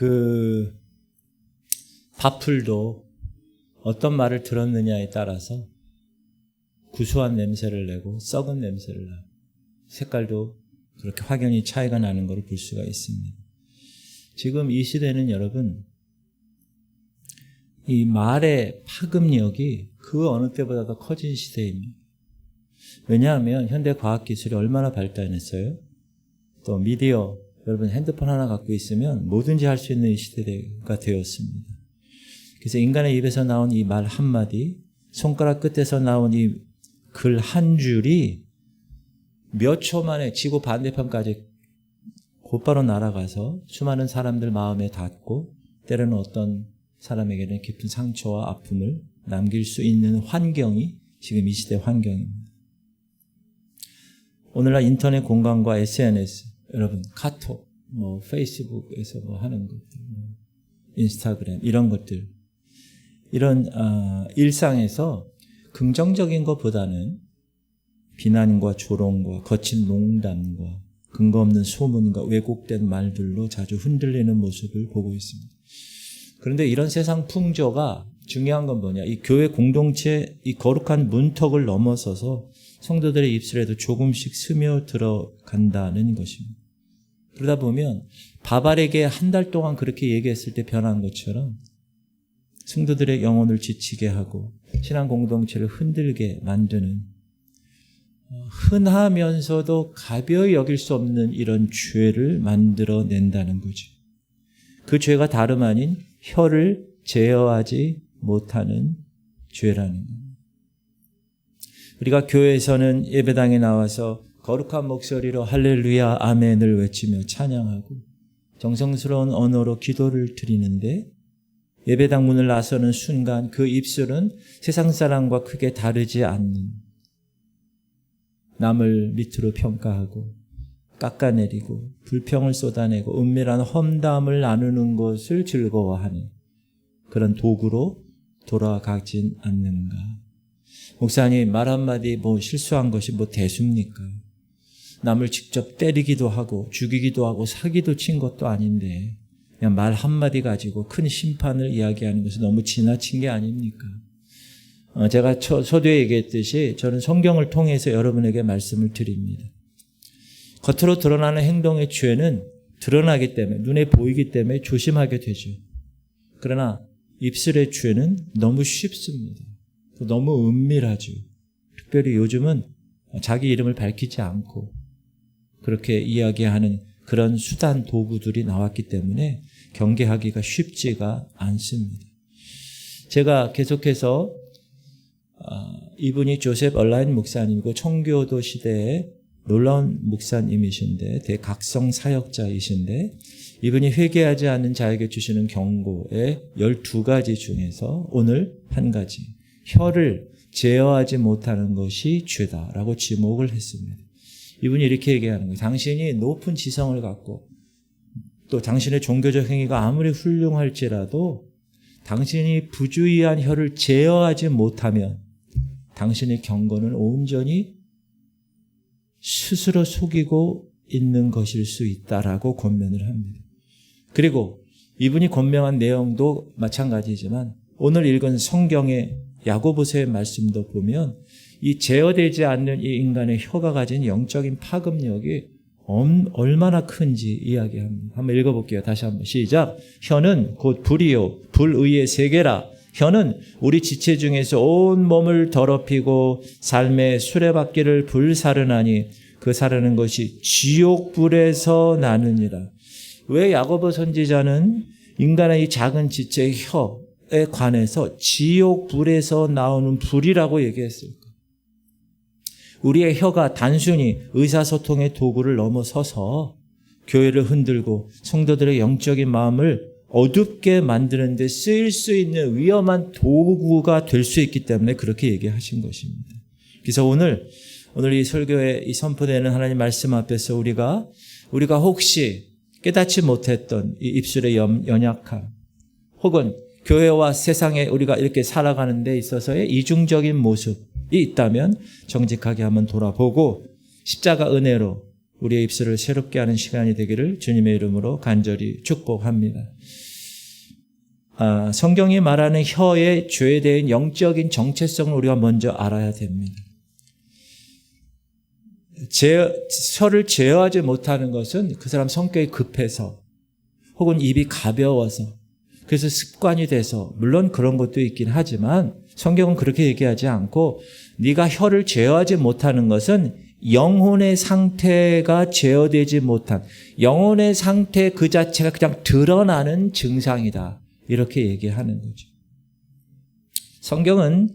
그 밥풀도 어떤 말을 들었느냐에 따라서 구수한 냄새를 내고 썩은 냄새를 나고 색깔도 그렇게 확연히 차이가 나는 것을 볼 수가 있습니다. 지금 이 시대는 여러분 이 말의 파급력이 그 어느 때보다 더 커진 시대입니다. 왜냐하면 현대 과학기술이 얼마나 발달했어요? 또 미디어, 여러분 핸드폰 하나 갖고 있으면 뭐든지 할 수 있는 이 시대가 되었습니다. 그래서 인간의 입에서 나온 이 말 한마디, 손가락 끝에서 나온 이 글 한 줄이 몇 초 만에 지구 반대편까지 곧바로 날아가서 수많은 사람들 마음에 닿고 때로는 어떤 사람에게는 깊은 상처와 아픔을 남길 수 있는 환경이 지금 이 시대 환경입니다. 오늘날 인터넷 공간과 SNS, 여러분 카톡, 페이스북에서 하는 것들, 인스타그램 이런 것들, 이런 일상에서 긍정적인 것보다는 비난과 조롱과 거친 농담과 근거 없는 소문과 왜곡된 말들로 자주 흔들리는 모습을 보고 있습니다. 그런데 이런 세상 풍조가 중요한 건 뭐냐? 이 교회 공동체 이 거룩한 문턱을 넘어서서 성도들의 입술에도 조금씩 스며들어간다는 것입니다. 그러다 보면 바발에게 한 달 동안 그렇게 얘기했을 때 변한 것처럼 성도들의 영혼을 지치게 하고 신앙 공동체를 흔들게 만드는 흔하면서도 가벼이 여길 수 없는 이런 죄를 만들어낸다는 거죠. 그 죄가 다름 아닌 혀를 제어하지 못하는 죄라는 거예요. 우리가 교회에서는 예배당에 나와서 거룩한 목소리로 할렐루야 아멘을 외치며 찬양하고 정성스러운 언어로 기도를 드리는데 예배당 문을 나서는 순간 그 입술은 세상 사람과 크게 다르지 않는 남을 밑으로 평가하고 깎아내리고 불평을 쏟아내고 은밀한 험담을 나누는 것을 즐거워하는 그런 도구로 돌아가진 않는가. 목사님 말 한마디 실수한 것이 대수입니까? 남을 직접 때리기도 하고 죽이기도 하고 사기도 친 것도 아닌데 그냥 말 한마디 가지고 큰 심판을 이야기하는 것은 너무 지나친 게 아닙니까? 제가 서두에 얘기했듯이 저는 성경을 통해서 여러분에게 말씀을 드립니다. 겉으로 드러나는 행동의 죄는 드러나기 때문에 눈에 보이기 때문에 조심하게 되죠. 그러나 입술의 죄는 너무 쉽습니다. 너무 은밀하죠. 특별히 요즘은 자기 이름을 밝히지 않고 그렇게 이야기하는 그런 수단 도구들이 나왔기 때문에 경계하기가 쉽지가 않습니다. 제가 계속해서 이분이 조셉 얼라인 목사님이고 청교도 시대의 놀라운 목사님이신데 대각성 사역자이신데 이분이 회개하지 않는 자에게 주시는 경고의 12가지 중에서 오늘 한 가지 혀를 제어하지 못하는 것이 죄다라고 지목을 했습니다. 이분이 이렇게 얘기하는 거예요. 당신이 높은 지성을 갖고 또 당신의 종교적 행위가 아무리 훌륭할지라도 당신이 부주의한 혀를 제어하지 못하면 당신의 경건은 온전히 스스로 속이고 있는 것일 수 있다라고 권면을 합니다. 그리고 이분이 권면한 내용도 마찬가지지만 오늘 읽은 성경의 야고보서의 말씀도 보면 이 제어되지 않는 이 인간의 혀가 가진 영적인 파급력이 얼마나 큰지 이야기합니다. 한번 읽어볼게요. 다시 한번 시작. 혀는 곧 불이요 불의의 세계라. 혀는 우리 지체 중에서 온 몸을 더럽히고 삶의 수레바퀴를 불사르나니 그 사르는 것이 지옥불에서 나느니라. 왜 야고보 선지자는 인간의 이 작은 지체의 혀에 관해서 지옥불에서 나오는 불이라고 얘기했을까? 우리의 혀가 단순히 의사소통의 도구를 넘어서서 교회를 흔들고 성도들의 영적인 마음을 어둡게 만드는 데 쓰일 수 있는 위험한 도구가 될 수 있기 때문에 그렇게 얘기하신 것입니다. 그래서 오늘 이 설교에 이 선포되는 하나님 말씀 앞에서 우리가 혹시 깨닫지 못했던 이 입술의 연약함 혹은 교회와 세상에 우리가 이렇게 살아가는 데 있어서의 이중적인 모습이 있다면 정직하게 한번 돌아보고 십자가 은혜로 우리의 입술을 새롭게 하는 시간이 되기를 주님의 이름으로 간절히 축복합니다. 성경이 말하는 혀의 죄에 대한 영적인 정체성을 우리가 먼저 알아야 됩니다. 혀를 제어하지 못하는 것은 그 사람 성격이 급해서 혹은 입이 가벼워서 그래서 습관이 돼서 물론 그런 것도 있긴 하지만 성경은 그렇게 얘기하지 않고 네가 혀를 제어하지 못하는 것은 영혼의 상태가 제어되지 못한 영혼의 상태 그 자체가 그냥 드러나는 증상이다. 이렇게 얘기하는 거죠. 성경은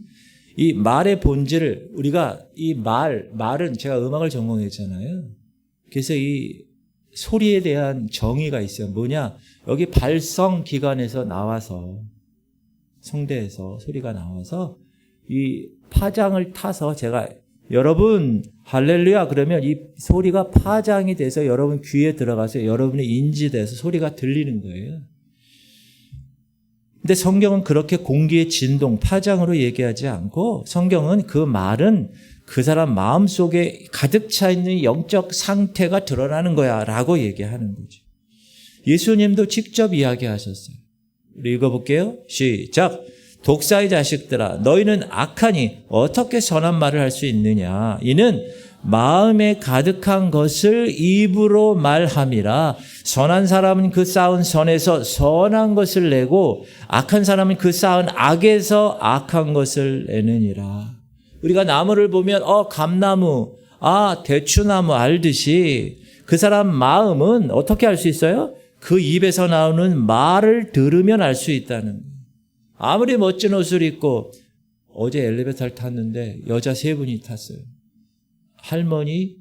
이 말의 본질을 우리가 이 말은 제가 음악을 전공했잖아요. 그래서 이 소리에 대한 정의가 있어요. 뭐냐? 여기 발성 기관에서 나와서 성대에서 소리가 나와서 이 파장을 타서 제가 여러분 할렐루야 그러면 이 소리가 파장이 돼서 여러분 귀에 들어가서 여러분의 인지돼서 소리가 들리는 거예요. 근데 성경은 그렇게 공기의 진동, 파장으로 얘기하지 않고 성경은 그 말은 그 사람 마음속에 가득 차 있는 영적 상태가 드러나는 거야 라고 얘기하는 거죠. 예수님도 직접 이야기하셨어요. 우리 읽어볼게요. 시작. 독사의 자식들아 너희는 악하니 어떻게 선한 말을 할 수 있느냐. 이는 마음에 가득한 것을 입으로 말함이라. 선한 사람은 그 쌓은 선에서 선한 것을 내고 악한 사람은 그 쌓은 악에서 악한 것을 내느니라. 우리가 나무를 보면 감나무, 대추나무 알듯이 그 사람 마음은 어떻게 알 수 있어요? 그 입에서 나오는 말을 들으면 알 수 있다는 거예요. 아무리 멋진 옷을 입고 어제 엘리베이터를 탔는데 여자 3분이 탔어요. 할머니,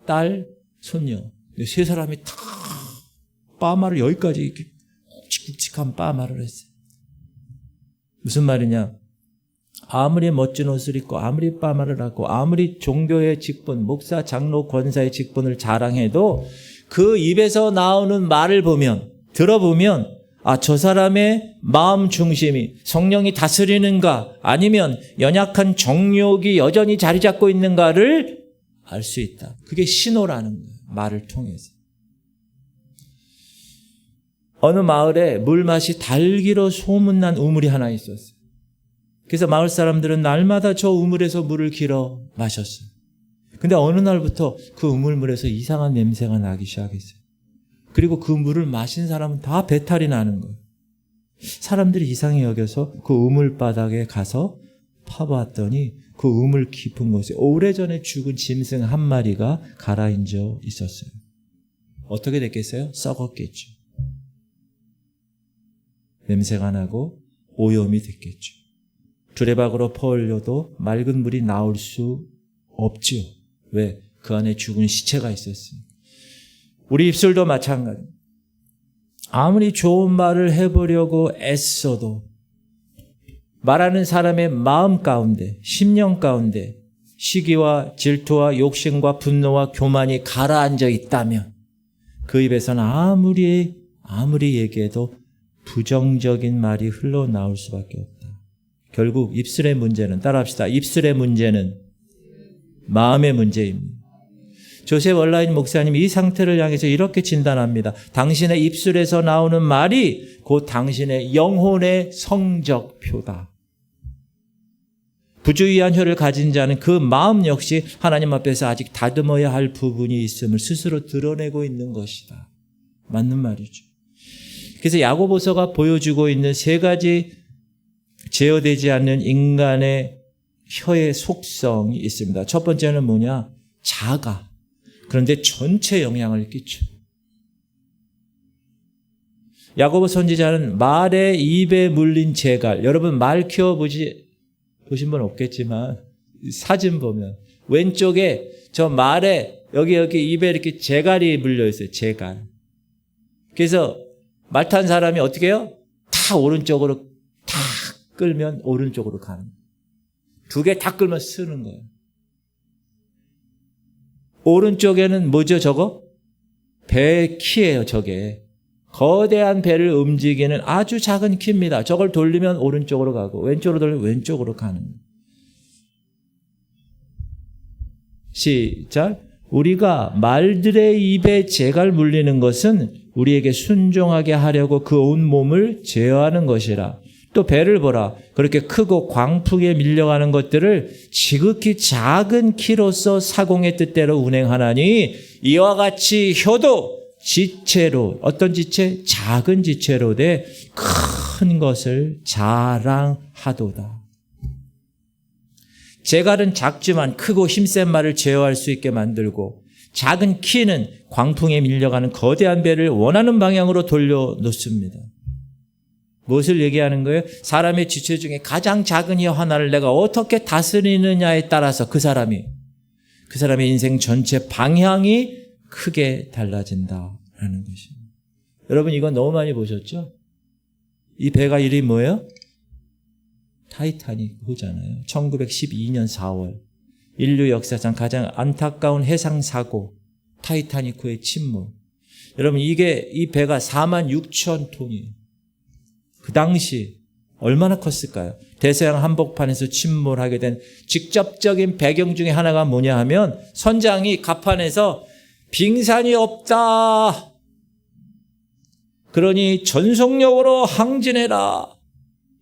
딸, 손녀. 3사람이 다 빠마를 여기까지 이렇게 굵직굵직한 빠마를 했어요. 무슨 말이냐? 아무리 멋진 옷을 입고 아무리 빠마를 하고 아무리 종교의 직분, 목사, 장로, 권사의 직분을 자랑해도 그 입에서 나오는 말을 보면 들어보면 저 사람의 마음 중심이 성령이 다스리는가 아니면 연약한 정욕이 여전히 자리 잡고 있는가를 알 수 있다. 그게 신호라는 거예요. 말을 통해서. 어느 마을에 물맛이 달기로 소문난 우물이 하나 있었어요. 그래서 마을 사람들은 날마다 저 우물에서 물을 길어 마셨어요. 근데 어느 날부터 그 우물물에서 이상한 냄새가 나기 시작했어요. 그리고 그 물을 마신 사람은 다 배탈이 나는 거예요. 사람들이 이상히 여겨서 그 우물 바닥에 가서 파봤더니 그 우물 깊은 곳에 오래전에 죽은 짐승 한 마리가 가라앉아 있었어요. 어떻게 됐겠어요? 썩었겠죠. 냄새가 나고 오염이 됐겠죠. 두레박으로 퍼올려도 맑은 물이 나올 수 없죠. 왜? 그 안에 죽은 시체가 있었으니까. 우리 입술도 마찬가지입니다. 아무리 좋은 말을 해보려고 애써도 말하는 사람의 마음 가운데, 심령 가운데 시기와 질투와 욕심과 분노와 교만이 가라앉아 있다면 그 입에서는 아무리 얘기해도 부정적인 말이 흘러나올 수밖에 없다. 결국 입술의 문제는, 따라합시다. 입술의 문제는 마음의 문제입니다. 조셉 월라인 목사님이 이 상태를 향해서 이렇게 진단합니다. 당신의 입술에서 나오는 말이 곧 당신의 영혼의 성적표다. 부주의한 혀를 가진 자는 그 마음 역시 하나님 앞에서 아직 다듬어야 할 부분이 있음을 스스로 드러내고 있는 것이다. 맞는 말이죠. 그래서 야고보서가 보여주고 있는 3가지 제어되지 않는 인간의 혀의 속성이 있습니다. 첫 번째는 뭐냐? 작아. 그런데 전체 영향을 끼쳐. 야고보 선지자는 말에 입에 물린 재갈. 여러분 말 키워보신 분 없겠지만 사진 보면 왼쪽에 저 말에 여기 입에 이렇게 재갈이 물려 있어요. 재갈. 그래서 말 탄 사람이 어떻게 해요? 다 오른쪽으로 다 끌면 오른쪽으로 가는 거예요. 2개 다 끌면 쓰는 거예요. 오른쪽에는 뭐죠 저거? 배 키예요 저게. 거대한 배를 움직이는 아주 작은 키입니다. 저걸 돌리면 오른쪽으로 가고 왼쪽으로 돌리면 왼쪽으로 가는 거예요. 시작. 우리가 말들의 입에 재갈 물리는 것은 우리에게 순종하게 하려고 그 온 몸을 제어하는 것이라. 또 배를 보라. 그렇게 크고 광풍에 밀려가는 것들을 지극히 작은 키로서 사공의 뜻대로 운행하나니 이와 같이 혀도 지체로, 어떤 지체? 작은 지체로 돼 큰 것을 자랑하도다. 재갈은 작지만 크고 힘센 말을 제어할 수 있게 만들고, 작은 키는 광풍에 밀려가는 거대한 배를 원하는 방향으로 돌려놓습니다. 무엇을 얘기하는 거예요? 사람의 지체 중에 가장 작은 혀 하나를 내가 어떻게 다스리느냐에 따라서 그 사람의 인생 전체 방향이 크게 달라진다라는 것입니다. 여러분, 이건 너무 많이 보셨죠? 이 배가 이름이 뭐예요? 타이타닉호잖아요. 1912년 4월 인류 역사상 가장 안타까운 해상 사고, 타이타닉호의 침몰. 여러분, 이 배가 46,000톤이에요. 그 당시 얼마나 컸을까요? 대서양 한복판에서 침몰하게 된 직접적인 배경 중에 하나가 뭐냐 하면, 선장이 갑판에서 빙산이 없다, 그러니 전속력으로 항진해라,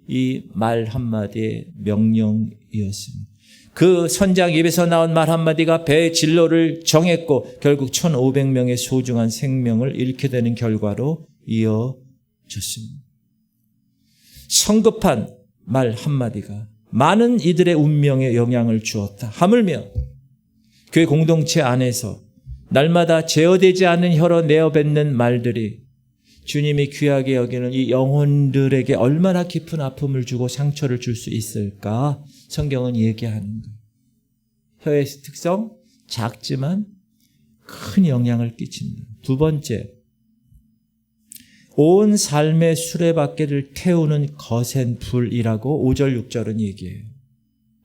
이 말 한마디의 명령이었습니다. 그 선장 입에서 나온 말 한마디가 배의 진로를 정했고 결국 1,500명의 소중한 생명을 잃게 되는 결과로 이어졌습니다. 성급한 말 한마디가 많은 이들의 운명에 영향을 주었다. 하물며 교회 공동체 안에서 날마다 제어되지 않는 혀로 내어뱉는 말들이 주님이 귀하게 여기는 이 영혼들에게 얼마나 깊은 아픔을 주고 상처를 줄 수 있을까? 성경은 얘기하는 거예요. 혀의 특성, 작지만 큰 영향을 끼친다. 두 번째, 온 삶의 수레바퀴를 태우는 거센 불이라고 5절 6절은 얘기해요.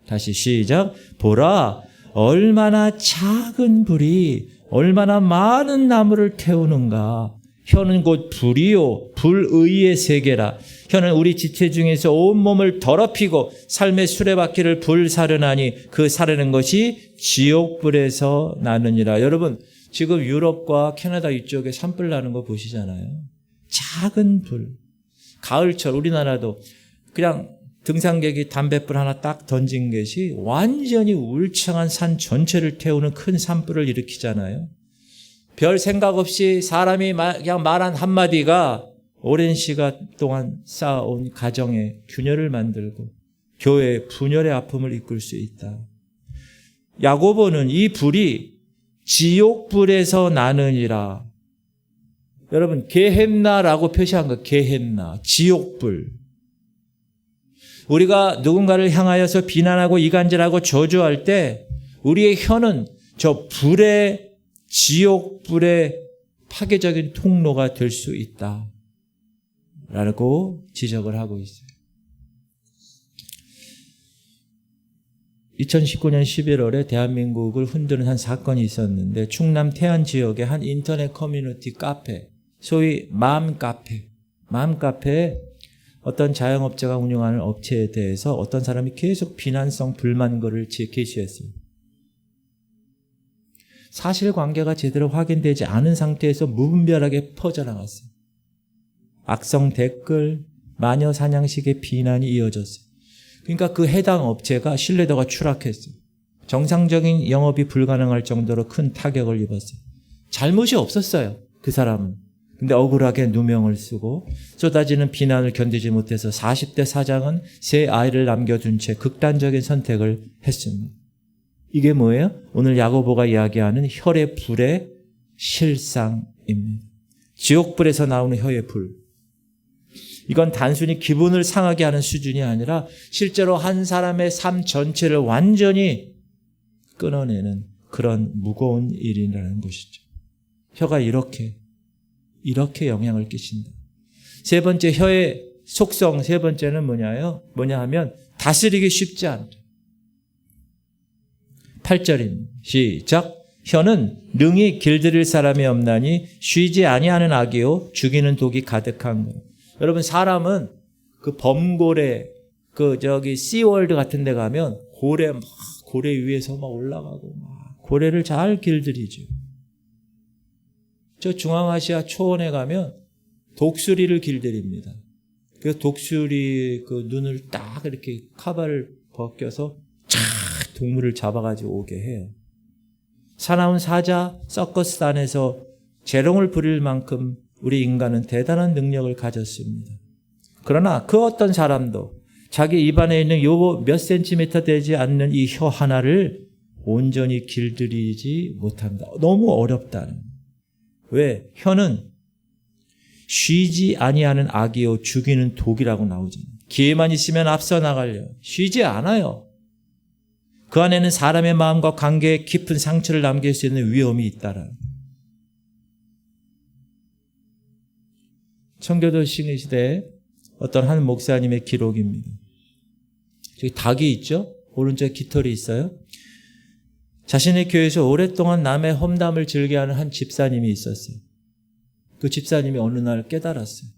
다시 시작. 보라, 얼마나 작은 불이 얼마나 많은 나무를 태우는가. 혀는 곧 불이요 불의의 세계라. 혀는 우리 지체 중에서 온몸을 더럽히고 삶의 수레바퀴를 불사르나니 그 사르는 것이 지옥불에서 나느니라. 여러분, 지금 유럽과 캐나다 이쪽에 산불 나는 거 보시잖아요. 작은 불. 가을철 우리나라도 그냥 등산객이 담뱃불 하나 딱 던진 것이 완전히 울창한 산 전체를 태우는 큰 산불을 일으키잖아요. 별 생각 없이 사람이 그냥 말한 한마디가 오랜 시간 동안 쌓아온 가정에 균열을 만들고 교회에 분열의 아픔을 이끌 수 있다. 야고보는 이 불이 지옥불에서 나느니라. 여러분, 게헨나라고 표시한 거, 게헨나, 지옥불. 우리가 누군가를 향하여서 비난하고 이간질하고 저주할 때 우리의 혀는 저 불의, 지옥불의 파괴적인 통로가 될 수 있다 라고 지적을 하고 있어요. 2019년 11월에 대한민국을 흔드는 한 사건이 있었는데, 충남 태안 지역의 한 인터넷 커뮤니티 카페, 소위 맘카페에 어떤 자영업자가 운영하는 업체에 대해서 어떤 사람이 계속 비난성 불만글을 게시했습니다. 사실관계가 제대로 확인되지 않은 상태에서 무분별하게 퍼져나갔어요. 악성 댓글, 마녀 사냥식의 비난이 이어졌어요. 그러니까 그 해당 업체가 신뢰도가 추락했어요. 정상적인 영업이 불가능할 정도로 큰 타격을 입었어요. 잘못이 없었어요, 그 사람은. 근데 억울하게 누명을 쓰고 쏟아지는 비난을 견디지 못해서 40대 사장은 세 아이를 남겨둔 채 극단적인 선택을 했습니다. 이게 뭐예요? 오늘 야고보가 이야기하는 혈의 불의 실상입니다. 지옥불에서 나오는 혀의 불. 이건 단순히 기분을 상하게 하는 수준이 아니라 실제로 한 사람의 삶 전체를 완전히 끊어내는 그런 무거운 일이라는 것이죠. 혀가 이렇게 영향을 끼친다. 세 번째, 혀의 속성 세 번째는 뭐냐 하면 다스리기 쉽지 않다. 8절입니다. 시작. 혀는 능히 길들일 사람이 없나니 쉬지 아니하는 악이요 죽이는 독이 가득한 것. 여러분, 사람은 그 범고래, 시월드 같은 데 가면 고래 위에서 막 올라가고 막 고래를 잘 길들이죠. 저 중앙아시아 초원에 가면 독수리를 길들입니다. 그래서 독수리 그 눈을 딱 이렇게 카바를 벗겨서 쫙 동물을 잡아가지고 오게 해요. 사나운 사자 서커스단에서 재롱을 부릴 만큼 우리 인간은 대단한 능력을 가졌습니다. 그러나 그 어떤 사람도 자기 입안에 있는 요 몇 센티미터 되지 않는 이 혀 하나를 온전히 길들이지 못한다. 너무 어렵다는. 왜? 혀는 쉬지 아니하는 악이요 죽이는 독이라고 나오잖아요. 기회만 있으면 앞서 나가려. 쉬지 않아요. 그 안에는 사람의 마음과 관계에 깊은 상처를 남길 수 있는 위험이 있다라는. 청교도 시대에 어떤 한 목사님의 기록입니다. 저기 닭이 있죠? 오른쪽에 깃털이 있어요. 자신의 교회에서 오랫동안 남의 험담을 즐겨하는 한 집사님이 있었어요. 그 집사님이 어느 날 깨달았어요.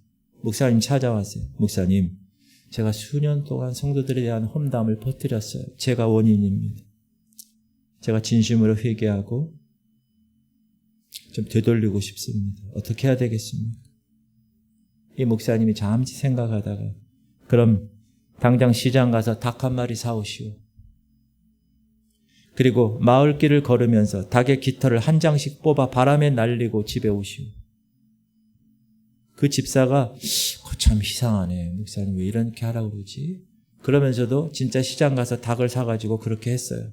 목사님 찾아왔어요. 목사님, 제가 수년 동안 성도들에 대한 험담을 퍼뜨렸어요. 제가 원인입니다. 제가 진심으로 회개하고 좀 되돌리고 싶습니다. 어떻게 해야 되겠습니까? 이 목사님이 잠시 생각하다가 그럼 당장 시장 가서 닭 한 마리 사오시오. 그리고 마을길을 걸으면서 닭의 깃털을 한 장씩 뽑아 바람에 날리고 집에 오시오. 그 집사가 참 이상하네. 목사님 왜 이렇게 하라고 그러지? 그러면서도 진짜 시장 가서 닭을 사가지고 그렇게 했어요.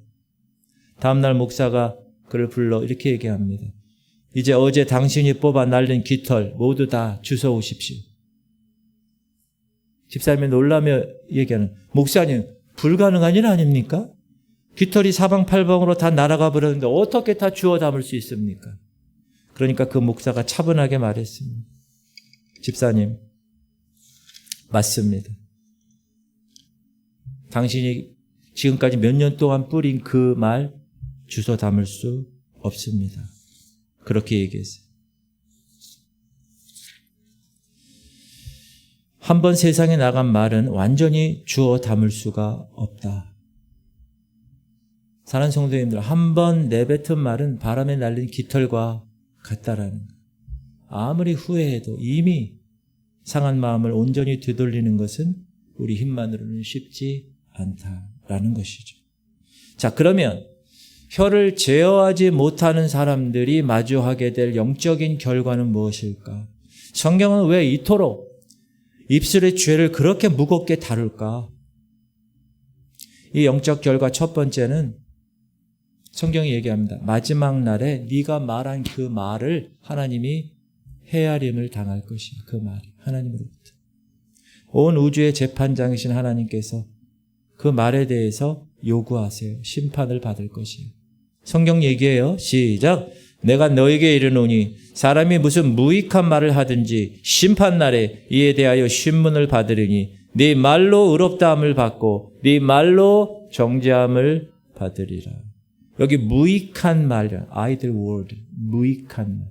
다음날 목사가 그를 불러 이렇게 얘기합니다. 이제 어제 당신이 뽑아 날린 깃털 모두 다 주워 오십시오. 집사님이 놀라며 얘기하는, 목사님 불가능한 일 아닙니까? 깃털이 사방팔방으로 다 날아가 버렸는데 어떻게 다 주워 담을 수 있습니까? 그러니까 그 목사가 차분하게 말했습니다. 집사님, 맞습니다. 당신이 지금까지 몇 년 동안 뿌린 그 말 주워 담을 수 없습니다. 그렇게 얘기했어요. 한 번 세상에 나간 말은 완전히 주워 담을 수가 없다. 사랑하는 성도님들, 한 번 내뱉은 말은 바람에 날린 깃털과 같다라는 것. 아무리 후회해도 이미 상한 마음을 온전히 되돌리는 것은 우리 힘만으로는 쉽지 않다라는 것이죠. 자, 그러면 혀를 제어하지 못하는 사람들이 마주하게 될 영적인 결과는 무엇일까? 성경은 왜 이토록 입술의 죄를 그렇게 무겁게 다룰까? 이 영적 결과 첫 번째는 성경이 얘기합니다. 마지막 날에 네가 말한 그 말을 하나님이 헤아림을 당할 것이야. 그 말이 하나님으로부터. 온 우주의 재판장이신 하나님께서 그 말에 대해서 요구하세요. 심판을 받을 것이에요. 성경 얘기해요. 시작. 내가 너에게 이르노니 사람이 무슨 무익한 말을 하든지 심판날에 이에 대하여 신문을 받으리니 네 말로 의롭다함을 받고 네 말로 정죄함을 받으리라. 여기 무익한 말이야. idle word. 무익한 말.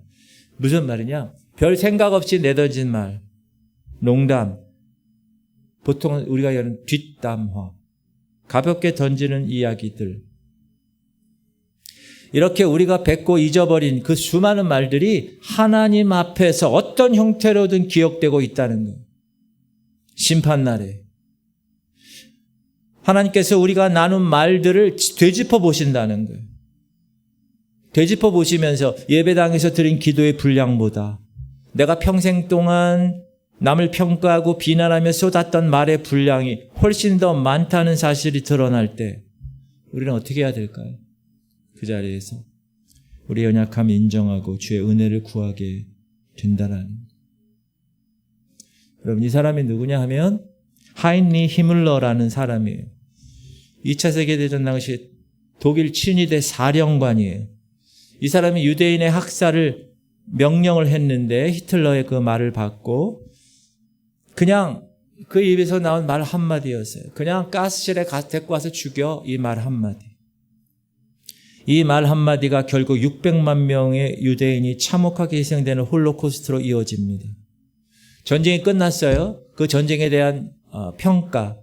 무슨 말이냐? 별 생각 없이 내던진 말. 농담. 보통 우리가 얘기하는 뒷담화. 가볍게 던지는 이야기들. 이렇게 우리가 뱉고 잊어버린 그 수많은 말들이 하나님 앞에서 어떤 형태로든 기억되고 있다는 거예요. 심판날에. 하나님께서 우리가 나눈 말들을 되짚어 보신다는 거예요. 되짚어 보시면서 예배당에서 드린 기도의 분량보다 내가 평생 동안 남을 평가하고 비난하며 쏟았던 말의 분량이 훨씬 더 많다는 사실이 드러날 때 우리는 어떻게 해야 될까요? 그 자리에서 우리의 연약함을 인정하고 주의 은혜를 구하게 된다는. 여러분, 이 사람이 누구냐 하면 하인리 히물러라는 사람이에요. 2차 세계대전 당시 독일 친위대 사령관이에요. 이 사람이 유대인의 학살을 명령을 했는데 히틀러의 그 말을 받고 그냥 그 입에서 나온 말 한마디였어요. 그냥 가스실에 데리고 와서 죽여. 이 말 한마디. 이 말 한마디가 결국 600만 명의 유대인이 참혹하게 희생되는 홀로코스트로 이어집니다. 전쟁이 끝났어요. 그 전쟁에 대한 평가,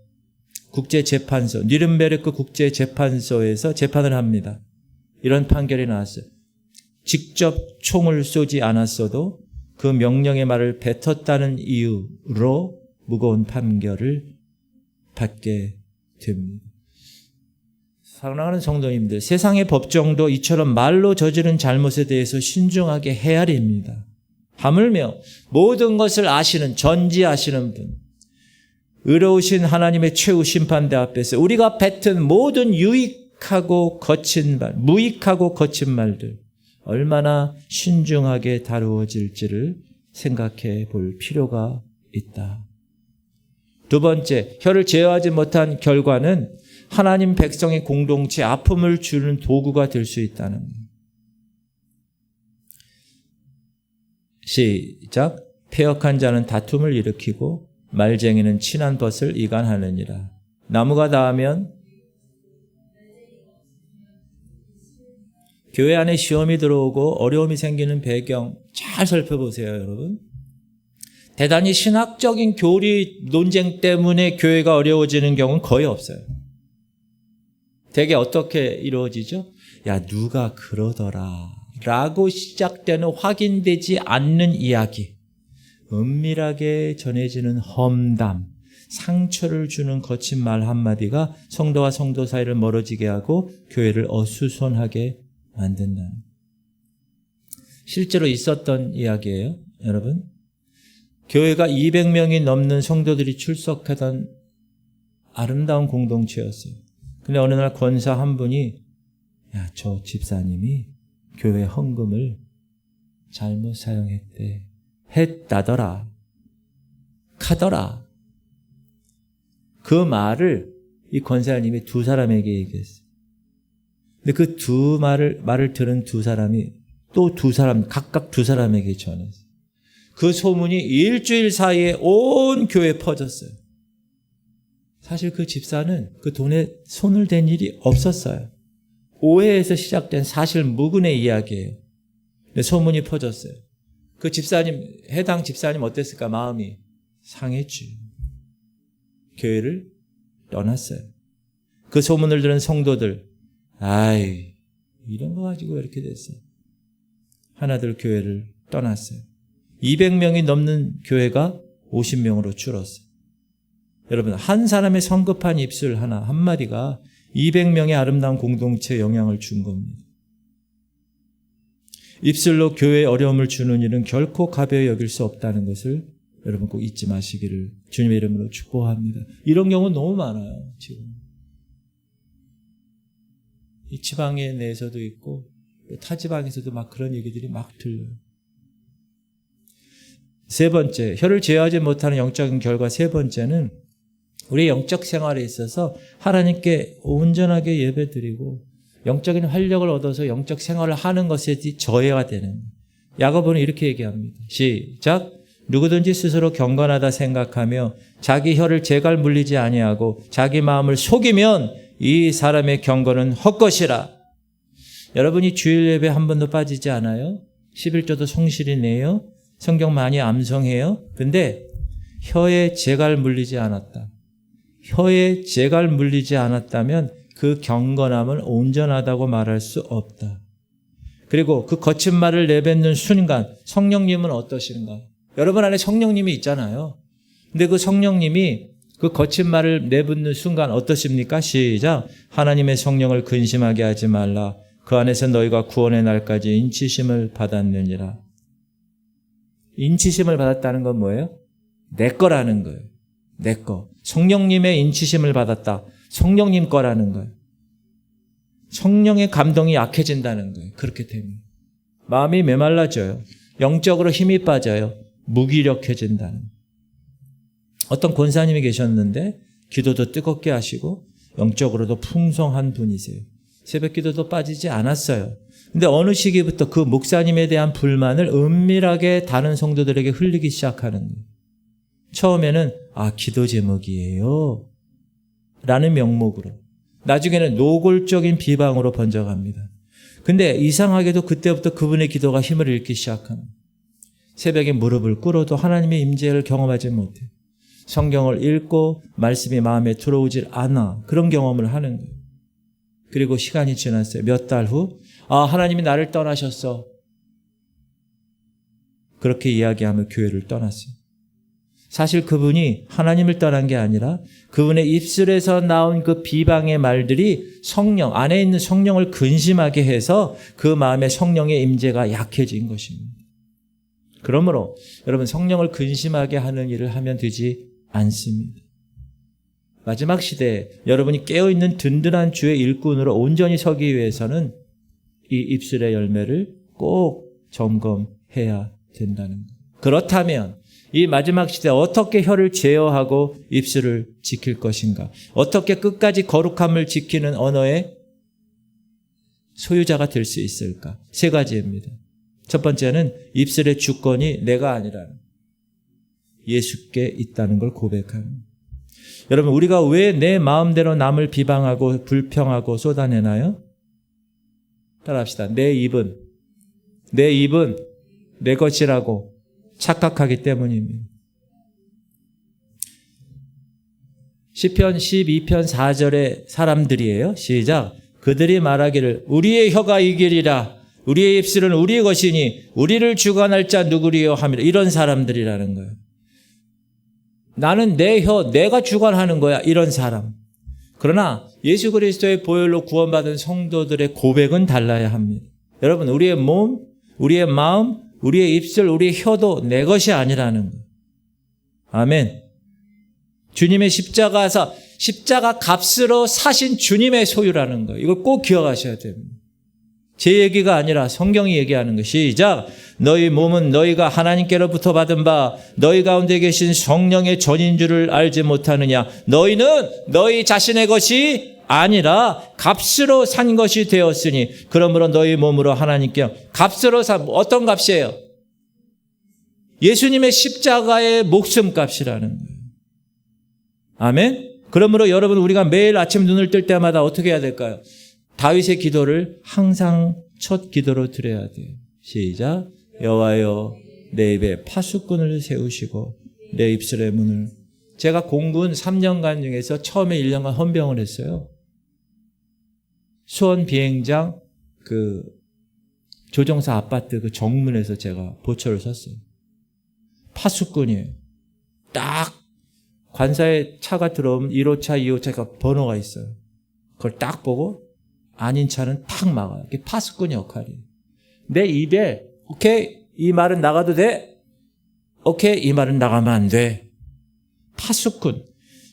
국제재판소, 뉘른베르크 국제재판소에서 재판을 합니다. 이런 판결이 나왔어요. 직접 총을 쏘지 않았어도 그 명령의 말을 뱉었다는 이유로 무거운 판결을 받게 됩니다. 사랑하는 성도님들, 세상의 법정도 이처럼 말로 저지른 잘못에 대해서 신중하게 헤아립니다. 하물며 모든 것을 아시는, 전지하시는 분, 의로우신 하나님의 최후 심판대 앞에서 우리가 뱉은 모든 무익하고 거친 말들 얼마나 신중하게 다루어질지를 생각해 볼 필요가 있다. 두 번째, 혀를 제어하지 못한 결과는 하나님 백성의 공동체 아픔을 주는 도구가 될 수 있다는 것. 시작. 패역한 자는 다툼을 일으키고 말쟁이는 친한 벗을 이간하느니라. 나무가 닿으면 교회 안에 시험이 들어오고 어려움이 생기는 배경 잘 살펴보세요, 여러분. 대단히 신학적인 교리 논쟁 때문에 교회가 어려워지는 경우는 거의 없어요. 대개 어떻게 이루어지죠? 야, 누가 그러더라 라고 시작되는 확인되지 않는 이야기, 은밀하게 전해지는 험담, 상처를 주는 거친 말 한마디가 성도와 성도 사이를 멀어지게 하고 교회를 어수선하게 만든다는, 실제로 있었던 이야기예요, 여러분. 교회가 200명이 넘는 성도들이 출석하던 아름다운 공동체였어요. 근데 어느 날 권사 한 분이, 야, 저 집사님이 교회 헌금을 잘못 사용했대. 했다더라. 카더라. 그 말을 이 권사님이 두 사람에게 얘기했어요. 근데 그 두 말을 들은 두 사람이 또 두 사람, 각각 두 사람에게 전했어요. 그 소문이 일주일 사이에 온 교회에 퍼졌어요. 사실 그 집사는 그 돈에 손을 댄 일이 없었어요. 오해에서 시작된 사실 무근의 이야기예요. 근데 소문이 퍼졌어요. 그 집사님, 해당 집사님 어땠을까? 마음이 상했지. 교회를 떠났어요. 그 소문을 들은 성도들, 아이, 이런 거 가지고 이렇게 됐어. 하나둘 교회를 떠났어요. 200명이 넘는 교회가 50명으로 줄었어요. 여러분, 한 사람의 성급한 입술 하나, 한마디가 200명의 아름다운 공동체에 영향을 준 겁니다. 입술로 교회에 어려움을 주는 일은 결코 가벼이 여길 수 없다는 것을 여러분 꼭 잊지 마시기를 주님의 이름으로 축복합니다. 이런 경우 너무 많아요, 지금. 이 지방에 내에서도 있고 타 지방에서도 막 그런 얘기들이 막 들려요. 세 번째, 혀를 제어하지 못하는 영적인 결과 세 번째는 우리의 영적 생활에 있어서 하나님께 온전하게 예배드리고 영적인 활력을 얻어서 영적 생활을 하는 것에 저해가 되는, 야고보는 이렇게 얘기합니다. 시작. 누구든지 스스로 경건하다 생각하며 자기 혀를 제갈 물리지 아니하고 자기 마음을 속이면 이 사람의 경건은 헛것이라. 여러분이 주일 예배 한 번도 빠지지 않아요? 11조도 성실히 내요? 성경 많이 암송해요? 근데 혀에 제갈 물리지 않았다. 혀에 제갈 물리지 않았다면 그 경건함은 온전하다고 말할 수 없다. 그리고 그 거친 말을 내뱉는 순간 성령님은 어떠신가? 여러분 안에 성령님이 있잖아요. 근데 그 성령님이 그 거친 말을 내뱉는 순간 어떠십니까? 시작. 하나님의 성령을 근심하게 하지 말라. 그 안에서 너희가 구원의 날까지 인치심을 받았느니라. 인치심을 받았다는 건 뭐예요? 내 거라는 거예요. 내 거. 성령님의 인치심을 받았다. 성령님 거라는 거예요. 성령의 감동이 약해진다는 거예요. 그렇게 되면 마음이 메말라져요. 영적으로 힘이 빠져요. 무기력해진다는 거예요. 어떤 권사님이 계셨는데 기도도 뜨겁게 하시고 영적으로도 풍성한 분이세요. 새벽 기도도 빠지지 않았어요. 근데 어느 시기부터 그 목사님에 대한 불만을 은밀하게 다른 성도들에게 흘리기 시작하는 거예요. 처음에는 기도 제목이에요 라는 명목으로, 나중에는 노골적인 비방으로 번져갑니다. 근데 이상하게도 그때부터 그분의 기도가 힘을 잃기 시작합니다. 새벽에 무릎을 꿇어도 하나님의 임재를 경험하지 못해. 성경을 읽고 말씀이 마음에 들어오질 않아. 그런 경험을 하는 거예요. 그리고 시간이 지났어요. 몇 달 후 하나님이 나를 떠나셨어. 그렇게 이야기하며 교회를 떠났어요. 사실 그분이 하나님을 떠난 게 아니라 그분의 입술에서 나온 그 비방의 말들이 성령, 안에 있는 성령을 근심하게 해서 그 마음에 성령의 임재가 약해진 것입니다. 그러므로 여러분, 성령을 근심하게 하는 일을 하면 되지 않습니다. 마지막 시대에 여러분이 깨어있는 든든한 주의 일꾼으로 온전히 서기 위해서는 이 입술의 열매를 꼭 점검해야 된다는 것. 그렇다면 이 마지막 시대에 어떻게 혀를 제어하고 입술을 지킬 것인가? 어떻게 끝까지 거룩함을 지키는 언어의 소유자가 될 수 있을까? 세 가지입니다. 첫 번째는 입술의 주권이 내가 아니라 예수께 있다는 걸 고백합니다. 여러분, 우리가 왜 내 마음대로 남을 비방하고 불평하고 쏟아내나요? 따라합시다. 내 입은 내 것이라고 착각하기 때문입니다. 시편 12편 4절의 사람들이에요. 시작. 그들이 말하기를 우리의 혀가 이기리라. 우리의 입술은 우리의 것이니 우리를 주관할 자 누구리요 하미라. 이런 사람들이라는 거예요. 나는 내 혀, 내가 주관하는 거야. 이런 사람. 그러나 예수 그리스도의 보혈로 구원받은 성도들의 고백은 달라야 합니다. 여러분, 우리의 몸, 우리의 마음, 우리의 입술, 우리의 혀도 내 것이 아니라는 거예요. 아멘. 주님의 십자가 값으로 사신 주님의 소유라는 거예요. 이걸 꼭 기억하셔야 됩니다. 제 얘기가 아니라 성경이 얘기하는 거. 시작. 너희 몸은 너희가 하나님께로부터 받은 바 너희 가운데 계신 성령의 전인 줄을 알지 못하느냐. 너희는 너희 자신의 것이 아니라 값으로 산 것이 되었으니 그러므로 너희 몸으로 하나님께 값으로 산 어떤 값이에요? 예수님의 십자가의 목숨값이라는 거예요. 아멘. 그러므로 여러분, 우리가 매일 아침 눈을 뜰 때마다 어떻게 해야 될까요? 다윗의 기도를 항상 첫 기도로 드려야 돼요. 시작. 여호와여, 내 입에 파수꾼을 세우시고 내 입술의 문을. 제가 공군 3년간 중에서 처음에 1년간 헌병을 했어요. 수원 비행장 그 조정사 아파트 그 정문에서 제가 보초를 섰어요. 파수꾼이에요. 딱 관사에 차가 들어오면 1호차, 2호차가 번호가 있어요. 그걸 딱 보고 아닌 차는 탁 막아요. 이게 파수꾼 역할이에요. 내 입에 오케이, 이 말은 나가도 돼? 오케이, 이 말은 나가면 안 돼. 파수꾼.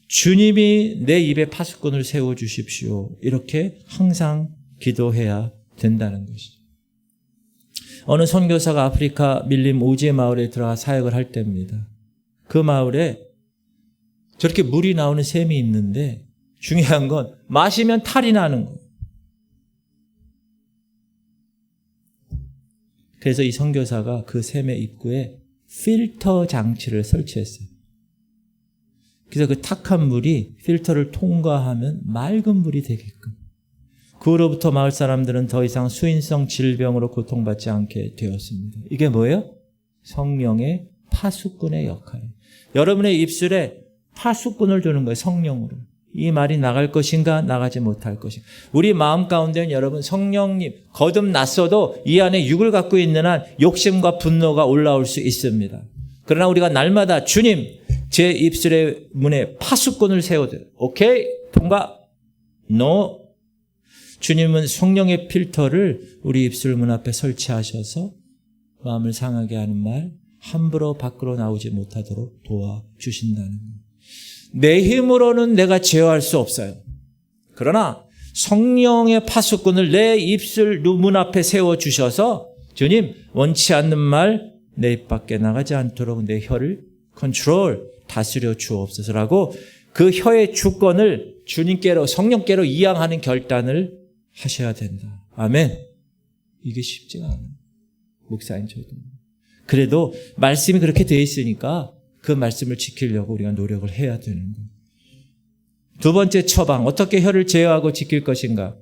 주님이 내 입에 파수꾼을 세워주십시오. 이렇게 항상 기도해야 된다는 것이죠. 어느 선교사가 아프리카 밀림 오지에 마을에 들어가 사역을 할 때입니다. 그 마을에 저렇게 물이 나오는 샘이 있는데 중요한 건 마시면 탈이 나는 거예요. 그래서 이 선교사가 그 샘의 입구에 필터 장치를 설치했어요. 그래서 그 탁한 물이 필터를 통과하면 맑은 물이 되게끔. 그 후로부터 마을 사람들은 더 이상 수인성 질병으로 고통받지 않게 되었습니다. 이게 뭐예요? 성령의 파수꾼의 역할이에요. 여러분의 입술에 파수꾼을 두는 거예요. 성령으로. 이 말이 나갈 것인가 나가지 못할 것인가. 우리 마음 가운데는 여러분 성령님 거듭났어도 이 안에 육을 갖고 있는 한 욕심과 분노가 올라올 수 있습니다. 그러나 우리가 날마다 주님 제 입술의 문에 파수꾼을 세워둬요. 오케이? 통과? No. 주님은 성령의 필터를 우리 입술 문 앞에 설치하셔서 마음을 상하게 하는 말 함부로 밖으로 나오지 못하도록 도와주신다는 거예요. 내 힘으로는 내가 제어할 수 없어요. 그러나 성령의 파수꾼을 내 입술 문 앞에 세워주셔서 주님 원치 않는 말 내 입 밖에 나가지 않도록 내 혀를 컨트롤 다스려 주옵소서라고 그 혀의 주권을 주님께로 성령께로 이양하는 결단을 하셔야 된다. 아멘. 이게 쉽지가 않아요. 목사인 저도. 그래도 말씀이 그렇게 되어 있으니까 그 말씀을 지키려고 우리가 노력을 해야 되는 거예요. 두 번째 처방, 어떻게 혀를 제어하고 지킬 것인가?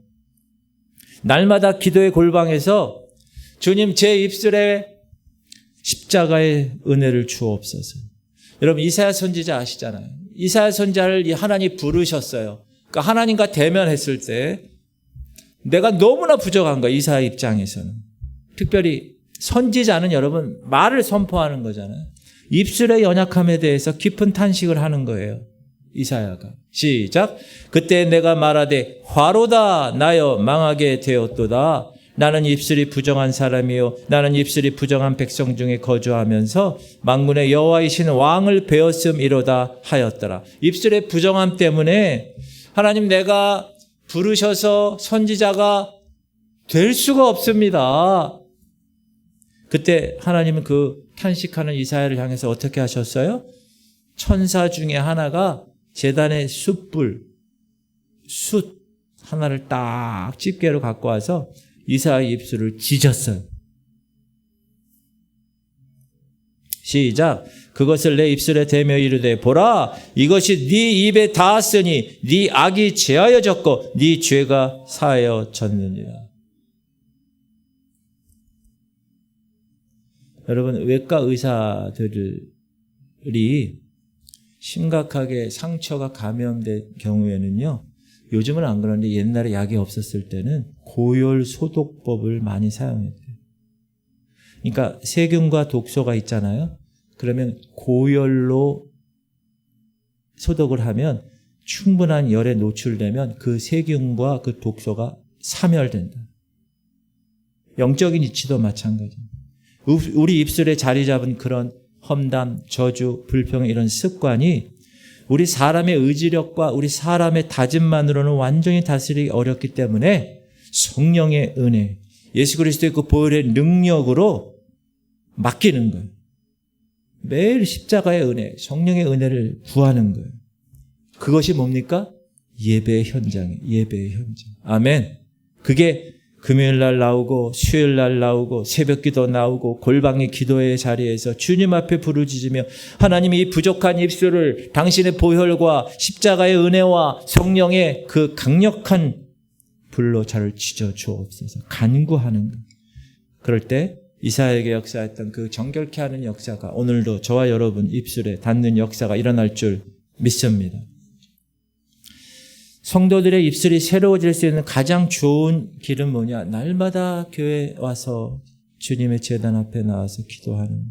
날마다 기도의 골방에서 주님 제 입술에 십자가의 은혜를 주옵소서. 여러분 이사야 선지자 아시잖아요. 이사야 선지자를 하나님이 부르셨어요. 그러니까 하나님과 대면했을 때 내가 너무나 부족한 거야. 이사야 입장에서는. 특별히 선지자는 여러분 말을 선포하는 거잖아요. 입술의 연약함에 대해서 깊은 탄식을 하는 거예요. 이사야가. 시작. 그때 내가 말하되 화로다 나여 망하게 되었도다. 나는 입술이 부정한 사람이요 나는 입술이 부정한 백성 중에 거주하면서 만군의 여호와이신 왕을 배웠음이로다 하였더라. 입술의 부정함 때문에 하나님 내가 부르셔서 선지자가 될 수가 없습니다. 그때 하나님은 그 탄식하는 이사야를 향해서 어떻게 하셨어요? 천사 중에 하나가 제단의 숯 하나를 딱 집게로 갖고 와서 이사야의 입술을 찢었어요. 시작. 그것을 내 입술에 대며 이르되 보라 이것이 네 입에 닿았으니 네 악이 제하여졌고 네 죄가 사하여졌느니라. 여러분 외과 의사들이 심각하게 상처가 감염된 경우에는요. 요즘은 안 그러는데 옛날에 약이 없었을 때는 고열 소독법을 많이 사용했대요. 그러니까 세균과 독소가 있잖아요. 그러면 고열로 소독을 하면 충분한 열에 노출되면 그 세균과 그 독소가 사멸된다. 영적인 이치도 마찬가지입니다. 우리 입술에 자리 잡은 그런 험담, 저주, 불평 이런 습관이 우리 사람의 의지력과 우리 사람의 다짐만으로는 완전히 다스리기 어렵기 때문에 성령의 은혜, 예수 그리스도의 그 보혈의 능력으로 맡기는 거예요. 매일 십자가의 은혜, 성령의 은혜를 구하는 거예요. 그것이 뭡니까? 예배의 현장이에요. 예배의 현장. 아멘. 그게 금요일 날 나오고 수요일 날 나오고 새벽기도 나오고 골방의 기도의 자리에서 주님 앞에 부르짖으며 하나님이 이 부족한 입술을 당신의 보혈과 십자가의 은혜와 성령의 그 강력한 불로 저를 찢어 주옵소서 간구하는 것. 그럴 때 이사야에게 역사했던 그 정결케 하는 역사가 오늘도 저와 여러분 입술에 닿는 역사가 일어날 줄 믿습니다. 성도들의 입술이 새로워질 수 있는 가장 좋은 길은 뭐냐? 날마다 교회에 와서 주님의 제단 앞에 나와서 기도하는.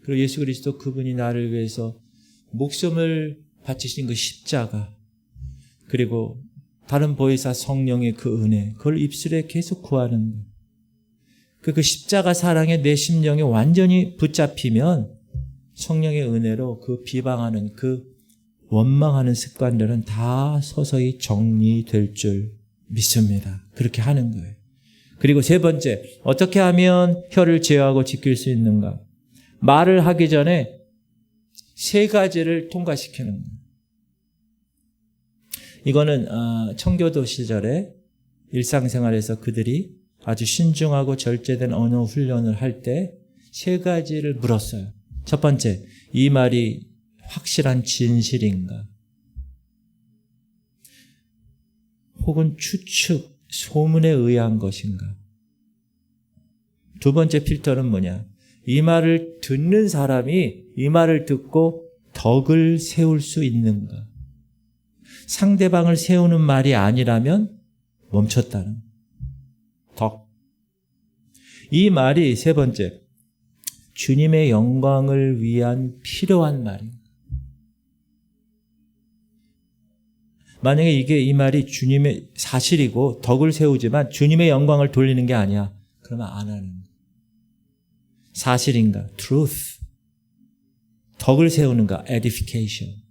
그리고 예수 그리스도 그분이 나를 위해서 목숨을 바치신 그 십자가, 그리고 다른 보혜사 성령의 그 은혜, 그걸 입술에 계속 구하는 거예요. 그 십자가 사랑에 내 심령이 완전히 붙잡히면 성령의 은혜로 그 비방하는 그 원망하는 습관들은 다 서서히 정리될 줄 믿습니다. 그렇게 하는 거예요. 그리고 세 번째, 어떻게 하면 혀를 제어하고 지킬 수 있는가? 말을 하기 전에 세 가지를 통과시키는 거예요. 이거는 청교도 시절에 일상생활에서 그들이 아주 신중하고 절제된 언어 훈련을 할 때 세 가지를 물었어요. 첫 번째, 이 말이 확실한 진실인가? 혹은 추측, 소문에 의한 것인가? 두 번째 필터는 뭐냐? 이 말을 듣는 사람이 이 말을 듣고 덕을 세울 수 있는가? 상대방을 세우는 말이 아니라면 멈췄다는 덕. 이 말이 세 번째, 주님의 영광을 위한 필요한 말입니다. 만약에 이 말이 주님의 사실이고 덕을 세우지만 주님의 영광을 돌리는 게 아니야. 그러면 안 하는 거예요. 사실인가? truth. 덕을 세우는가? edification.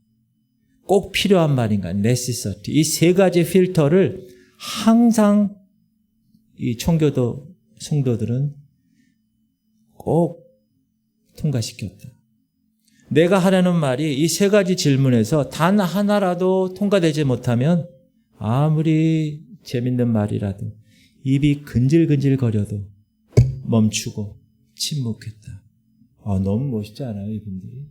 꼭 필요한 말인가? necessity. 이 세 가지 필터를 항상 이 청교도 성도들은 꼭 통과시켰다. 내가 하려는 말이 이 세 가지 질문에서 단 하나라도 통과되지 못하면 아무리 재밌는 말이라도 입이 근질근질 거려도 멈추고 침묵했다. 너무 멋있지 않아요, 이분들이?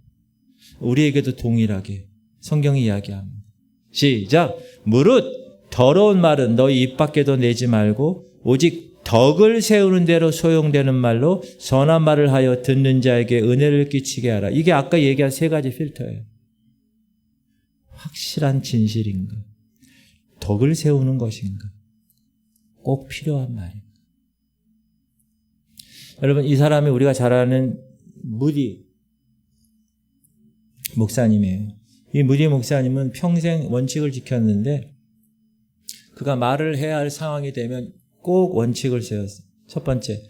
우리에게도 동일하게 성경이 이야기합니다. 시작! 무릇 더러운 말은 너희 입 밖에도 내지 말고 오직 덕을 세우는 대로 소용되는 말로 선한 말을 하여 듣는 자에게 은혜를 끼치게 하라. 이게 아까 얘기한 세 가지 필터예요. 확실한 진실인가? 덕을 세우는 것인가? 꼭 필요한 말입니다. 여러분, 이 사람이 우리가 잘 아는 무디 목사님이에요. 이 무디 목사님은 평생 원칙을 지켰는데 그가 말을 해야 할 상황이 되면 꼭 원칙을 세웠어요. 첫 번째,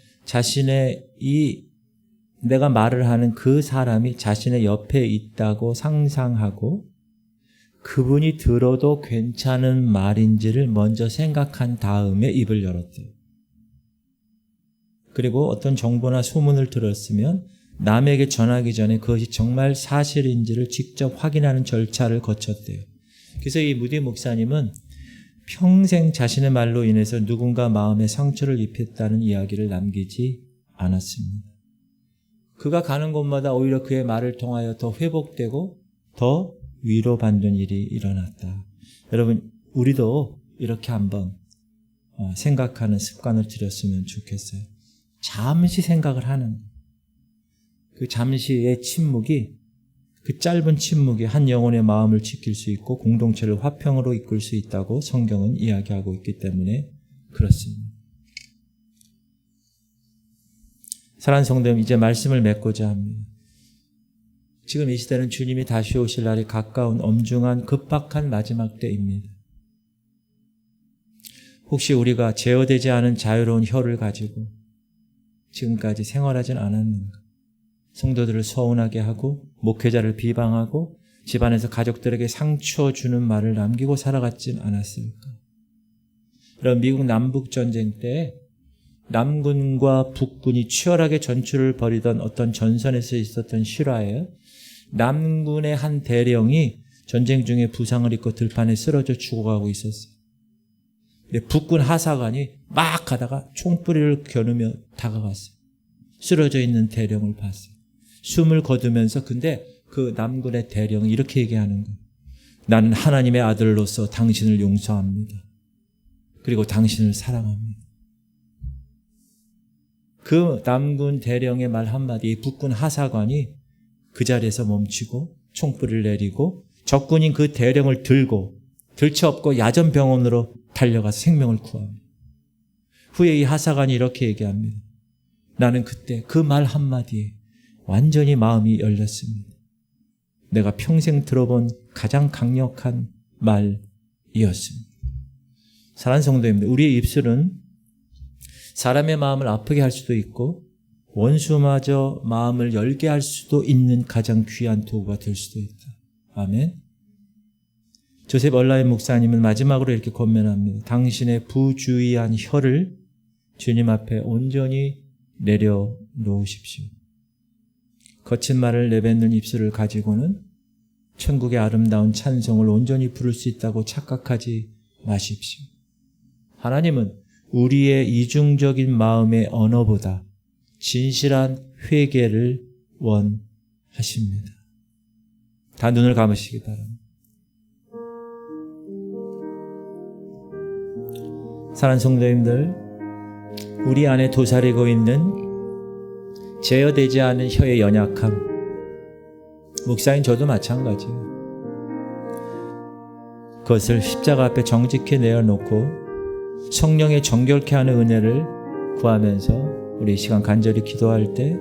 내가 말을 하는 그 사람이 자신의 옆에 있다고 상상하고 그분이 들어도 괜찮은 말인지를 먼저 생각한 다음에 입을 열었대요. 그리고 어떤 정보나 소문을 들었으면 남에게 전하기 전에 그것이 정말 사실인지를 직접 확인하는 절차를 거쳤대요. 그래서 이 무디 목사님은 평생 자신의 말로 인해서 누군가 마음에 상처를 입혔다는 이야기를 남기지 않았습니다. 그가 가는 곳마다 오히려 그의 말을 통하여 더 회복되고 더 위로받는 일이 일어났다. 여러분, 우리도 이렇게 한번 생각하는 습관을 들였으면 좋겠어요. 잠시 생각을 하는 그 잠시의 침묵이, 그 짧은 침묵이 한 영혼의 마음을 지킬 수 있고 공동체를 화평으로 이끌 수 있다고 성경은 이야기하고 있기 때문에 그렇습니다. 사랑하는 성도 여러분, 이제 말씀을 맺고자 합니다. 지금 이 시대는 주님이 다시 오실 날이 가까운 엄중한 급박한 마지막 때입니다. 혹시 우리가 제어되지 않은 자유로운 혀를 가지고 지금까지 생활하진 않았는가? 성도들을 서운하게 하고 목회자를 비방하고 집안에서 가족들에게 상처 주는 말을 남기고 살아갔진 않았을까? 그럼 미국 남북전쟁 때 남군과 북군이 치열하게 전투를 벌이던 어떤 전선에서 있었던 실화예요. 남군의 한 대령이 전쟁 중에 부상을 입고 들판에 쓰러져 죽어가고 있었어요. 근데 북군 하사관이 막 가다가 총뿌리를 겨누며 다가갔어요. 쓰러져 있는 대령을 봤어요. 숨을 거두면서 근데 그 남군의 대령이 이렇게 얘기하는 거예요. 나는 하나님의 아들로서 당신을 용서합니다. 그리고 당신을 사랑합니다. 그 남군 대령의 말 한마디에 북군 하사관이 그 자리에서 멈추고 총불을 내리고 적군인 그 대령을 들고 들쳐업고 야전병원으로 달려가서 생명을 구합니다. 후에 이 하사관이 이렇게 얘기합니다. 나는 그때 그 말 한마디에 완전히 마음이 열렸습니다. 내가 평생 들어본 가장 강력한 말이었습니다. 사랑하는 성도님들, 우리의 입술은 사람의 마음을 아프게 할 수도 있고 원수마저 마음을 열게 할 수도 있는 가장 귀한 도구가 될 수도 있다. 아멘. 조셉 얼라인 목사님은 마지막으로 이렇게 권면합니다. 당신의 부주의한 혀를 주님 앞에 온전히 내려놓으십시오. 거친 말을 내뱉는 입술을 가지고는 천국의 아름다운 찬송을 온전히 부를 수 있다고 착각하지 마십시오. 하나님은 우리의 이중적인 마음의 언어보다 진실한 회개를 원하십니다. 다 눈을 감으시기 바랍니다. 사랑하는 성도님들, 우리 안에 도사리고 있는 제어되지 않은 혀의 연약함, 목사인 저도 마찬가지예요. 그것을 십자가 앞에 정직히 내어놓고 성령의 정결케 하는 은혜를 구하면서 우리 이 시간 간절히 기도할 때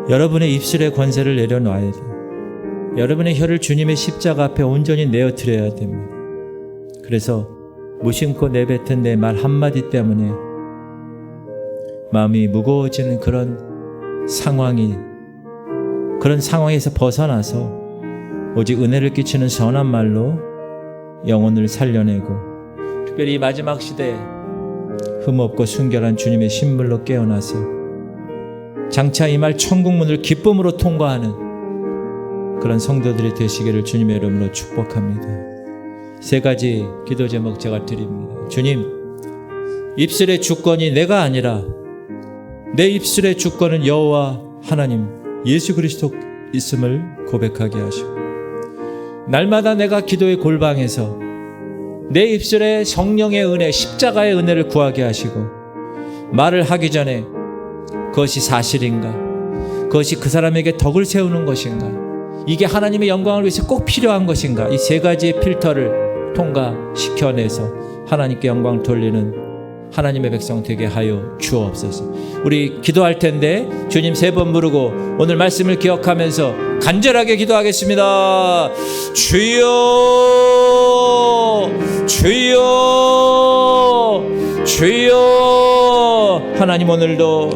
여러분의 입술의 권세를 내려놔야 돼요. 여러분의 혀를 주님의 십자가 앞에 온전히 내어드려야 됩니다. 그래서 무심코 내뱉은 내 말 한마디 때문에 마음이 무거워지는 그런 상황에서 벗어나서 오직 은혜를 끼치는 선한 말로 영혼을 살려내고 특별히 이 마지막 시대에 흠없고 순결한 주님의 신물로 깨어나서 장차 임할 천국문을 기쁨으로 통과하는 그런 성도들이 되시기를 주님의 이름으로 축복합니다. 3가지 기도 제목 제가 드립니다. 주님, 입술의 주권이 내가 아니라 내 입술의 주권은 여호와 하나님 예수 그리스도 있음을 고백하게 하시고 날마다 내가 기도의 골방에서 내 입술에 성령의 은혜, 십자가의 은혜를 구하게 하시고 말을 하기 전에 그것이 사실인가? 그것이 그 사람에게 덕을 세우는 것인가? 이게 하나님의 영광을 위해서 꼭 필요한 것인가? 이 3가지의 필터를 통과시켜내서 하나님께 영광을 돌리는 하나님의 백성 되게 하여 주옵소서. 우리 기도할 텐데 주님 3번 부르고 오늘 말씀을 기억하면서 간절하게 기도하겠습니다. 주여, 주여, 주여. 하나님, 오늘도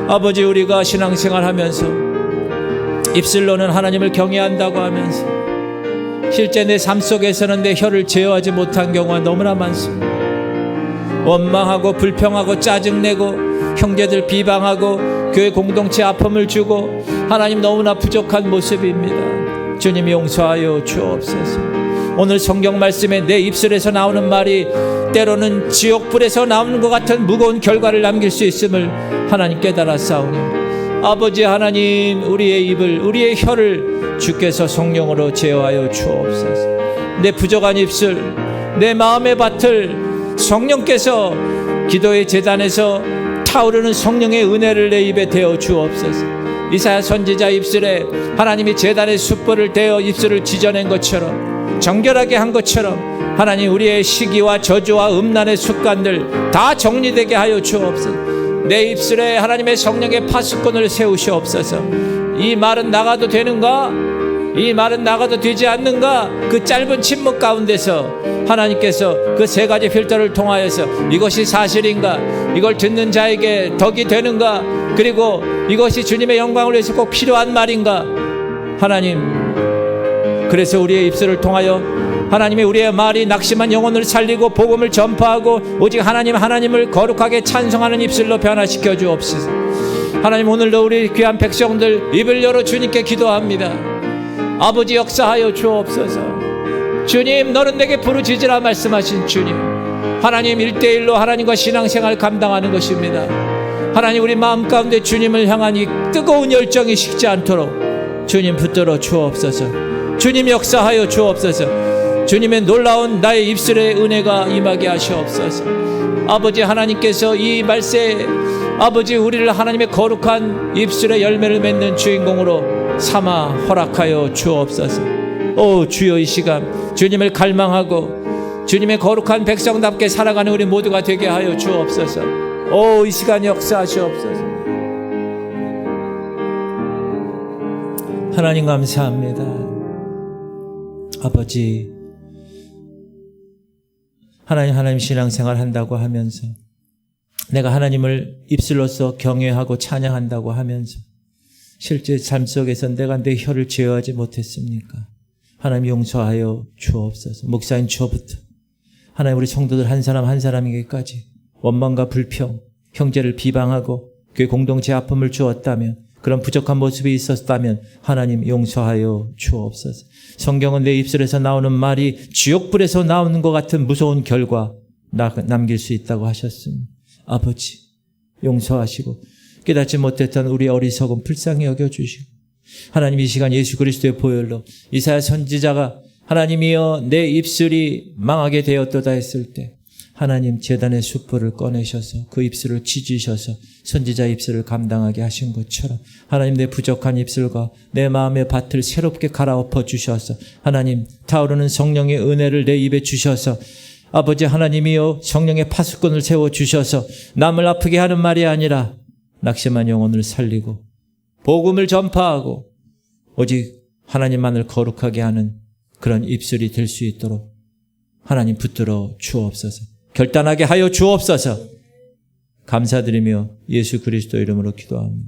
아버지, 우리가 신앙생활 하면서 입술로는 하나님을 경외한다고 하면서 실제 내 삶 속에서는 내 혀를 제어하지 못한 경우가 너무나 많습니다. 원망하고 불평하고 짜증내고 형제들 비방하고 교회 공동체 아픔을 주고 하나님, 너무나 부족한 모습입니다. 주님 용서하여 주옵소서. 오늘 성경 말씀에 내 입술에서 나오는 말이 때로는 지옥불에서 나오는 것 같은 무거운 결과를 남길 수 있음을 하나님 깨달았사오니 아버지 하나님, 우리의 입을, 우리의 혀를 주께서 성령으로 제어하여 주옵소서. 내 부족한 입술, 내 마음의 밭을 성령께서 기도의 제단에서 타오르는 성령의 은혜를 내 입에 대어 주옵소서. 이사야 선지자 입술에 하나님이 제단의 숯불을 대어 입술을 지져낸 것처럼, 정결하게 한 것처럼 하나님, 우리의 시기와 저주와 음란의 습관들 다 정리되게 하여 주옵소서. 내 입술에 하나님의 성령의 파수꾼을 세우시옵소서. 이 말은 나가도 되는가? 이 말은 나가도 되지 않는가? 그 짧은 침묵 가운데서 하나님께서 그 3가지 필터를 통하여서 이것이 사실인가? 이걸 듣는 자에게 덕이 되는가? 그리고 이것이 주님의 영광을 위해서 꼭 필요한 말인가? 하나님, 그래서 우리의 입술을 통하여 하나님의 우리의 말이 낙심한 영혼을 살리고 복음을 전파하고 오직 하나님을 거룩하게 찬송하는 입술로 변화시켜 주옵소서. 하나님, 오늘도 우리 귀한 백성들 입을 열어 주님께 기도합니다. 아버지, 역사하여 주옵소서. 주님, 너는 내게 부르짖으라 말씀하신 주님, 하나님 1대1로 하나님과 신앙생활 감당하는 것입니다. 하나님, 우리 마음 가운데 주님을 향한 이 뜨거운 열정이 식지 않도록 주님 붙들어 주옵소서. 주님 역사하여 주옵소서. 주님의 놀라운 나의 입술의 은혜가 임하게 하시옵소서. 아버지 하나님께서 이 말세에 아버지, 우리를 하나님의 거룩한 입술의 열매를 맺는 주인공으로 삼아 허락하여 주옵소서. 오 주여, 이 시간 주님을 갈망하고 주님의 거룩한 백성답게 살아가는 우리 모두가 되게 하여 주옵소서. 오, 이 시간 역사하시옵소서. 하나님 감사합니다. 아버지, 하나님 신앙생활 한다고 하면서 내가 하나님을 입술로서 경외하고 찬양한다고 하면서 실제 삶 속에서 내가 내 혀를 제어하지 못했습니까? 하나님 용서하여 주옵소서. 목사인 저부터 하나님, 우리 성도들 한 사람 한 사람에게까지 원망과 불평, 형제를 비방하고 교회 공동체 아픔을 주었다면, 그런 부족한 모습이 있었다면 하나님 용서하여 주옵소서. 성경은 내 입술에서 나오는 말이 지옥불에서 나오는 것 같은 무서운 결과 남길 수 있다고 하셨습니다. 아버지, 용서하시고 깨닫지 못했던 우리 어리석음 불쌍히 여겨주시고, 하나님, 이 시간 예수 그리스도의 보혈로 이사야 선지자가 하나님이여 내 입술이 망하게 되었도다 했을 때 하나님 제단의 숯불을 꺼내셔서 그 입술을 찢으셔서 선지자 입술을 감당하게 하신 것처럼 하나님, 내 부족한 입술과 내 마음의 밭을 새롭게 갈아엎어 주셔서 하나님, 타오르는 성령의 은혜를 내 입에 주셔서 아버지 하나님이여 성령의 파수꾼을 세워주셔서 남을 아프게 하는 말이 아니라 낙심한 영혼을 살리고 복음을 전파하고 오직 하나님만을 거룩하게 하는 그런 입술이 될 수 있도록 하나님 붙들어 주옵소서. 결단하게 하여 주옵소서. 감사드리며 예수 그리스도 이름으로 기도합니다.